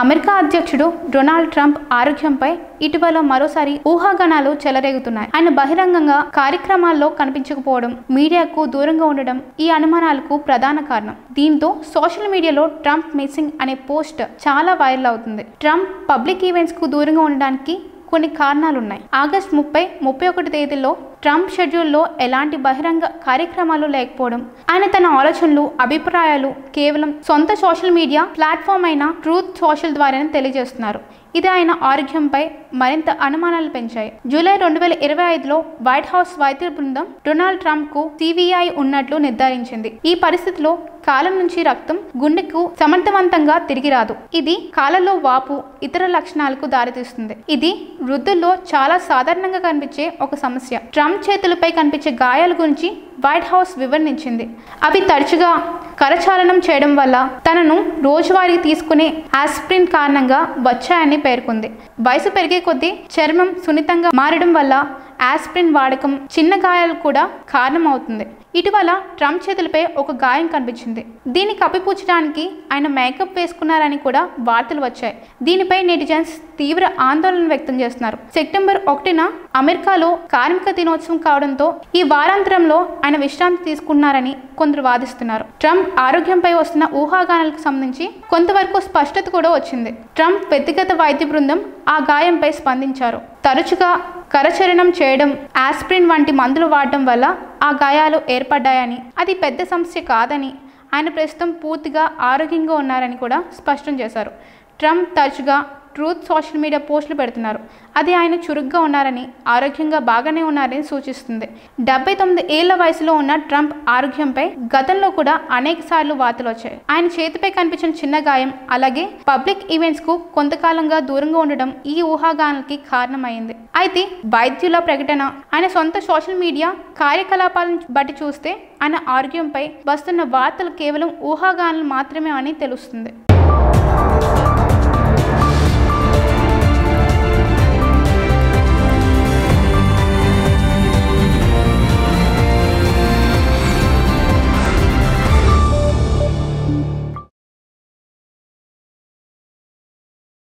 America అధ్యక్షుడు Donald Trump ఆరోగ్యంపై ఇటీవల మరోసారి ఊహాగానాలు చెలరేగుతున్నాయి. ఆయన బహిరంగంగా కార్యక్రమాల్లో కనిపించకపోవడం, మీడియాకు దూరంగా ఉండడం ఈ అనుమానాలకు ప్రధాన కారణం. దీంతో సోషల్ మీడియాలో ట్రంప్ మిస్సింగ్ అనే పోస్ట్ చాలా వైరల్ అవుతుంది. ట్రంప్ పబ్లిక్ ఈవెంట్స్ కు దూరంగా ఉండడానికి కొన్ని కారణాలున్నాయి. ఆగస్టు 30, 31 తేదీల్లో ట్రంప్ షెడ్యూల్లో ఎలాంటి బహిరంగ కార్యక్రమాలు లేకపోవడం, ఆయన తన ఆలోచనలు, అభిప్రాయాలు కేవలం సొంత సోషల్ మీడియా ప్లాట్ఫామ్ అయిన ట్రూత్ సోషల్ ద్వారానే తెలియజేస్తున్నారు. ఇది ఆయన ఆరోగ్యంపై మరింత అనుమానాలు పెంచాయి. జూలై 2025లో వైట్ హౌస్ వైద్య బృందం డొనాల్డ్ ట్రంప్ కు సివిఐ ఉన్నట్లు నిర్ధారించింది. ఈ పరిస్థితిలో కాలం నుంచి రక్తం గుండెకు సమర్థవంతంగా తిరిగి రాదు. ఇది కాళ్ళలో వాపు, ఇతర లక్షణాలకు దారితీస్తుంది. ఇది వృద్ధుల్లో చాలా సాధారణంగా కనిపించే ఒక సమస్య. ట్రంప్ చేతులపై కనిపించే గాయాల గురించి వైట్ హౌస్ వివరించింది. అవి తరచుగా కరచాలనం చేయడం వల్ల తనను రోజువారీ తీసుకునే ఆస్పిరిన్ కారణంగా వచ్చాయని పేర్కొంది. వయసు పెరిగే కొద్దీ చర్మం సున్నితంగా మారడం వల్ల ఆస్పిరిన్ వాడకం చిన్న గాయాలు కూడా కారణమవుతుంది. ఇటీవల ట్రంప్ చేతులపై ఒక గాయం కనిపించింది. దీన్ని కప్పిపుచ్చడానికి ఆయన మేకప్ వేసుకున్నారని కూడా వార్తలు వచ్చాయి. దీనిపై నెటిజన్స్ తీవ్ర ఆందోళన వ్యక్తం చేస్తున్నారు. సెప్టెంబర్ 1న అమెరికాలో కార్మిక దినోత్సవం కావడంతో ఈ వారాంతరంలో ఆయన విశ్రాంతి తీసుకున్నారని కొందరు వాదిస్తున్నారు. ట్రంప్ ఆరోగ్యంపై వస్తున్న ఊహాగానాలకు సంబంధించి కొంతవరకు స్పష్టత కూడా వచ్చింది. ట్రంప్ వ్యక్తిగత వైద్య బృందం ఆ గాయంపై స్పందించారు. తరచుగా కరచరణం చేయడం, ఆస్పిరిన్ వంటి మందులు వాడడం వల్ల ఆ గాయాలు ఏర్పడ్డాయని, అది పెద్ద సమస్య కాదని, ఆయన ప్రస్తుతం పూర్తిగా ఆరోగ్యంగా ఉన్నారని కూడా స్పష్టం చేశారు. ట్రంప్ తరచుగా ట్రూత్ సోషల్ మీడియా పోస్టులు పెడుతున్నారు. అది ఆయన చురుగ్గా ఉన్నారని, ఆరోగ్యంగా బాగానే ఉన్నారని సూచిస్తుంది. 79 ఏళ్ల వయసులో ఉన్న ట్రంప్ ఆరోగ్యంపై గతంలో కూడా అనేక సార్లు వార్తలు వచ్చాయి. ఆయన చేతిపై కనిపించిన చిన్న గాయం, అలాగే పబ్లిక్ ఈవెంట్స్ కు కొంతకాలంగా దూరంగా ఉండడం ఈ ఊహాగానాలకి కారణమైంది. అయితే వైద్యుల ప్రకటన, ఆయన సొంత సోషల్ మీడియా కార్యకలాపాలను బట్టి చూస్తే ఆయన ఆరోగ్యంపై వస్తున్న వార్తలు కేవలం ఊహాగానాలు మాత్రమే అని తెలుస్తుంది.